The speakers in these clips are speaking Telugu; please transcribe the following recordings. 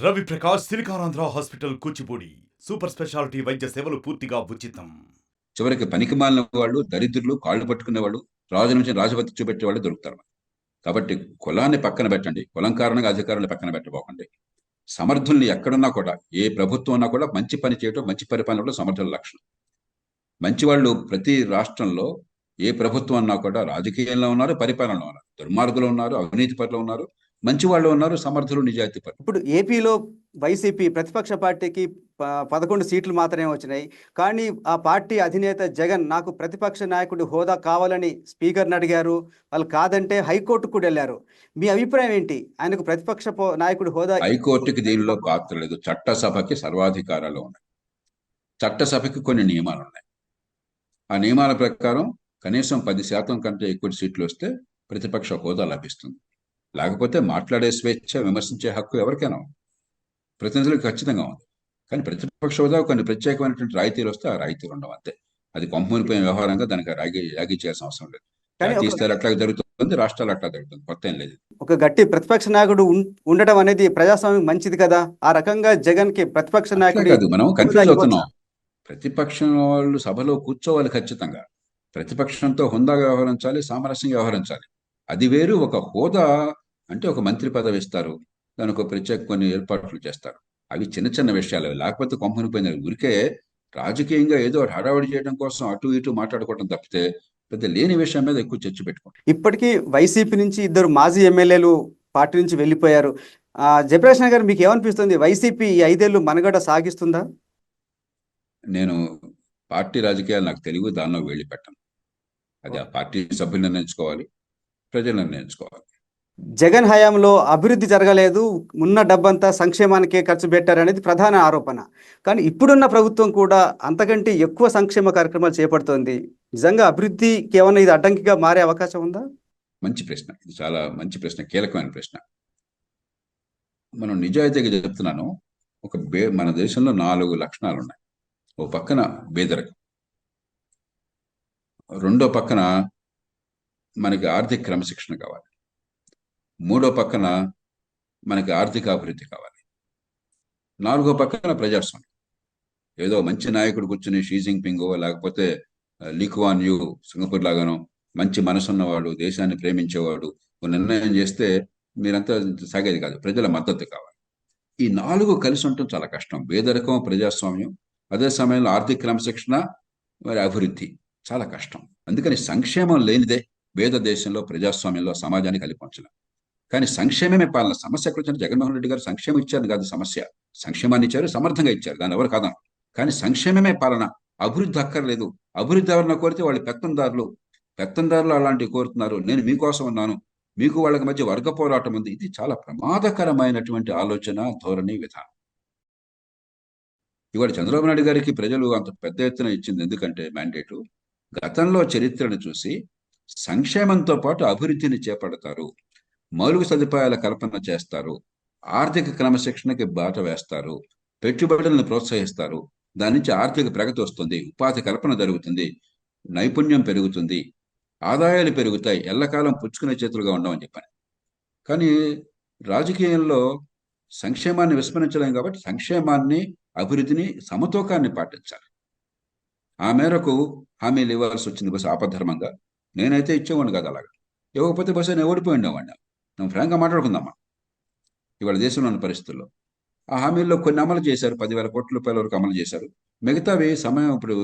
Ravi Prakash Siliconandhra hospital Kuchipudi super speciality వైద్య సేవలు పూర్తిగా ఉచితం. చివరికి పనికి మాలిన వాళ్ళు, దరిద్రులు, కాళ్ళు పట్టుకునే వాళ్ళు, రాజు నుంచి రాజభక్తి చూపెట్టే వాళ్ళు దొరుకుతారు. కాబట్టి కులాన్ని పక్కన పెట్టండి, కులం కారణంగా అధికారులను పక్కన పెట్టబోకండి. సమర్థుల్ని ఎక్కడున్నా కూడా, ఏ ప్రభుత్వం ఉన్నా కూడా మంచి పని చేయడం, మంచి పరిపాలన సమర్థుల లక్షణం. మంచి వాళ్ళు ప్రతి రాష్ట్రంలో ఏ ప్రభుత్వం అన్నా కూడా రాజకీయంలో ఉన్నారు, పరిపాలనలో ఉన్నారు, దుర్మార్గులు ఉన్నారు, అవినీతి పరులు ఉన్నారు, మంచి వాళ్ళు ఉన్నారు, సమర్థులు, నిజాయితీ పరులు. ఇప్పుడు ఏపీలో వైసీపీ ప్రతిపక్ష పార్టీకి 11 సీట్లు మాత్రమే వచ్చినాయి. కానీ ఆ పార్టీ అధినేత జగన్ నాకు ప్రతిపక్ష నాయకుడి హోదా కావాలని స్పీకర్ని అడిగారు. వాళ్ళు కాదంటే హైకోర్టుకు కూడా వెళ్ళారు. మీ అభిప్రాయం ఏంటి? ఆయనకు ప్రతిపక్ష నాయకుడి హోదా. హైకోర్టుకి దీనిలో పాత్ర లేదు. చట్టసభకి సర్వాధికారాలు ఉన్నాయి. చట్టసభకి కొన్ని నియమాలు ఉన్నాయి. ఆ నియమాల ప్రకారం కనీసం 10% కంటే ఎక్కువ సీట్లు వస్తే ప్రతిపక్ష హోదా లభిస్తుంది. లేకపోతే మాట్లాడే స్వేచ్ఛ, విమర్శించే హక్కు ఎవరికైనా ఉంది, ప్రతినిధులకు ఖచ్చితంగా ఉంది. కానీ ప్రతిపక్ష హోదా కొన్ని ప్రత్యేకమైనటువంటి రాయితీలు వస్తే ఆ రాయితీలు ఉండవు, అంతే. అది పంపునిపోయిన వ్యవహారంగా దానికి రాగి చేయాల్సిన అవసరం లేదు. జాతీయ స్థాయిలో అట్లా జరుగుతుంది, రాష్ట్రాలు అట్లా జరుగుతుంది, కొత్త ఏం లేదు. ఒక గట్టి ప్రతిపక్ష నాయకుడు ఉండటం అనేది ప్రజాస్వామ్యం మంచిది కదా. ఆ రకంగా జగన్ కి ప్రతిపక్ష నాయకుడు కాదు, మనం కన్ఫ్యూజ్ అవుతున్నాం. ప్రతిపక్షం వాళ్ళు సభలో కూర్చోవాలి ఖచ్చితంగా. ప్రతిపక్షంతో హుందాగా వ్యవహరించాలి, సామరస్యంగా వ్యవహరించాలి. అది వేరు. ఒక హోదా అంటే ఒక మంత్రి పదవి ఇస్తారు, దానికి ఒక ప్రత్యేక కొన్ని ఏర్పాట్లు చేస్తారు. అవి చిన్న చిన్న విషయాలు. లేకపోతే కొంపనిపోయిన ఊరికే రాజకీయంగా ఏదో హడావడి చేయడం కోసం అటు ఇటు మాట్లాడుకోవడం తప్పితే పెద్ద లేని విషయం మీద ఎక్కువ చర్చ పెట్టుకుంటాం. ఇప్పటికీ వైసీపీ నుంచి 2 మాజీ ఎమ్మెల్యేలు పార్టీ నుంచి వెళ్ళిపోయారు. జయప్రకాష్ గారు, మీకు ఏమనిపిస్తుంది? వైసీపీ ఈ 5 ఏళ్ళు మనుగడ సాగిస్తుందా? నేను పార్టీ రాజకీయాలు నాకు తెలివి, దానిలో వెళ్ళి పెట్టను. అది ఆ పార్టీ సభ్యులు నిర్ణయించుకోవాలి, ప్రజలు నిర్ణయించుకోవాలి. జగన్ హయాంలో అభివృద్ధి జరగలేదు, ఉన్న డబ్బంతా సంక్షేమానికే ఖర్చు పెట్టారనేది ప్రధాన ఆరోపణ. కానీ ఇప్పుడున్న ప్రభుత్వం కూడా అంతకంటే ఎక్కువ సంక్షేమ కార్యక్రమాలు చేపడుతోంది. నిజంగా అభివృద్ధికి ఏమన్నా ఇది అడ్డంకిగా మారే అవకాశం ఉందా? మంచి ప్రశ్న. ఇది చాలా మంచి ప్రశ్న, కీలకమైన ప్రశ్న. మనం నిజాయితీగా చెప్తున్నాను. మన దేశంలో 4 లక్షణాలు ఉన్నాయి. ఓ పక్కన పేదరికం, రెండో పక్కన మనకి ఆర్థిక క్రమశిక్షణ కావాలి, మూడో పక్కన మనకి ఆర్థిక అభివృద్ధి కావాలి, నాలుగో పక్కన ప్రజాస్వామ్యం. ఏదో మంచి నాయకుడు కూర్చుని షీ జిన్పింగ్ లేకపోతే లీ కువాన్ యూ సింగపూర్ లాగానో మంచి మనసున్నవాడు, దేశాన్ని ప్రేమించేవాడు నిర్ణయం చేస్తే మీరంతా సాగేది కాదు. ప్రజల మద్దతు కావాలి. ఈ 4 కలిసి ఉండటం చాలా కష్టం. పేదరికం, ప్రజాస్వామ్యం, అదే సమయంలో ఆర్థిక క్రమశిక్షణ, మరి అభివృద్ధి చాలా కష్టం. అందుకని సంక్షేమం లేనిదే పేద దేశంలో, ప్రజాస్వామ్యంలో సమాజాన్ని కలిపొంచలేం. కానీ సంక్షేమమే పాలన. సమస్య ఎక్కడ వచ్చింది? జగన్మోహన్ రెడ్డి గారు సంక్షేమం ఇచ్చారు కాదు సమస్య. సంక్షేమాన్ని ఇచ్చారు, సమర్థంగా ఇచ్చారు, దాన్ని ఎవరు కాదా. కానీ సంక్షేమమే పాలన, అభివృద్ధి అక్కర్లేదు. అభివృద్ధి ఎవరన్నా కోరితే వాళ్ళు పెత్తందారులు అలాంటివి కోరుతున్నారు. నేను మీకోసం ఉన్నాను, మీకు వాళ్ళకి మధ్య వర్గ పోరాటం ఉంది. ఇది చాలా ప్రమాదకరమైనటువంటి ఆలోచన, ధోరణి, విధానం. ఇవాళ చంద్రబాబు నాయుడు గారికి ప్రజలు అంత పెద్ద ఎత్తున ఇచ్చింది ఎందుకంటే మ్యాండేటు, గతంలో చరిత్రను చూసి సంక్షేమంతో పాటు అభివృద్ధిని చేపడతారు, మౌలిక సదుపాయాల కల్పన చేస్తారు, ఆర్థిక క్రమశిక్షణకి బాట వేస్తారు, పెట్టుబడులను ప్రోత్సహిస్తారు. దాని నుంచి ఆర్థిక ప్రగతి వస్తుంది, ఉపాధి కల్పన జరుగుతుంది, నైపుణ్యం పెరుగుతుంది, ఆదాయాలు పెరుగుతాయి, ఎల్లకాలం పుచ్చుకునే చేతులుగా ఉండమని చెప్పాను. కానీ రాజకీయంలో సంక్షేమాన్ని విస్మరించలేం కాబట్టి సంక్షేమాన్ని, అభివృద్ధిని, సమతూకాన్ని పాటించాలి. ఆ మేరకు హామీలు ఇవ్వాల్సి వచ్చింది. బస్సు ఆపద్ధర్మంగా నేనైతే ఇచ్చేవాడిని కాదు. అలాగా ఇవ్వకపోతే బస్సు నేను ఓడిపోయి ఉండేవాడిని. మనం ఫ్రాంక్గా మాట్లాడుకుందామా. ఇవాళ దేశంలో ఉన్న పరిస్థితుల్లో ఆ హామీల్లో కొన్ని అమలు చేశారు. 10,000 కోట్ల రూపాయల వరకు అమలు చేశారు. మిగతావి సమయం ఇప్పుడు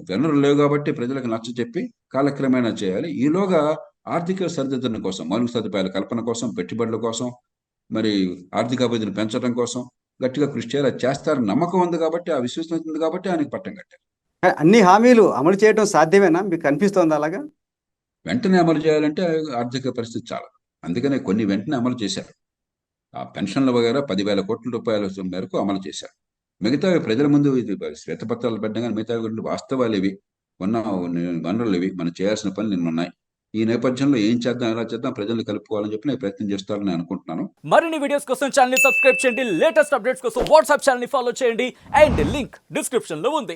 వనరులు లేవు కాబట్టి ప్రజలకు నచ్చ చెప్పి కాలక్రమేణా చేయాలి. ఈలోగా ఆర్థిక సరిదిద్దడం కోసం, మౌలిక సదుపాయాల కల్పన కోసం, పెట్టుబడుల కోసం, మరి ఆర్థిక అభివృద్ధిని పెంచడం కోసం గట్టిగా కృషి చేయాలి. చేస్తారని నమ్మకం ఉంది కాబట్టి, ఆ విశ్వాసం ఉంది కాబట్టి ఆయనకి పట్టం కట్టారు. అన్ని హామీలు అమలు చేయడం సాధ్యమేనా? మీకు కనిపిస్తోంది అలాగా? వెంటనే అమలు చేయాలంటే ఆర్థిక పరిస్థితి చాలా. అందుకనే కొన్ని వెంటనే అమలు చేశారు. ఆ పెన్షన్ల వగైరా 10,000 కోట్ల రూపాయల మేరకు అమలు చేశారు. మిగతావి ప్రజల ముందు ఇది శ్వేతపత్రాలు పెట్టడం, మిగతావి వాస్తవాలు ఇవి, ఉన్న వనరులు ఇవి, మనం చేయాల్సిన పనులు నిన్న ఉన్నాయి. ఈ నేపథ్యంలో ఏం చేద్దాం, ఎలా చేద్దాం, ప్రజల్ని కలుపుకోవాలని చెప్పి నేను ప్రయత్నం చేస్తానని అనుకుంటున్నాను. మరిన్ని వీడియోస్ కోసం ఛానల్ ని సబ్స్క్రైబ్ చేయండి, లేటెస్ట్ అప్డేట్స్ కోసం వాట్సాప్ ఛానల్ ని ఫాలో చేయండి, అండ్ లింక్ డిస్క్రిప్షన్ లో ఉంది.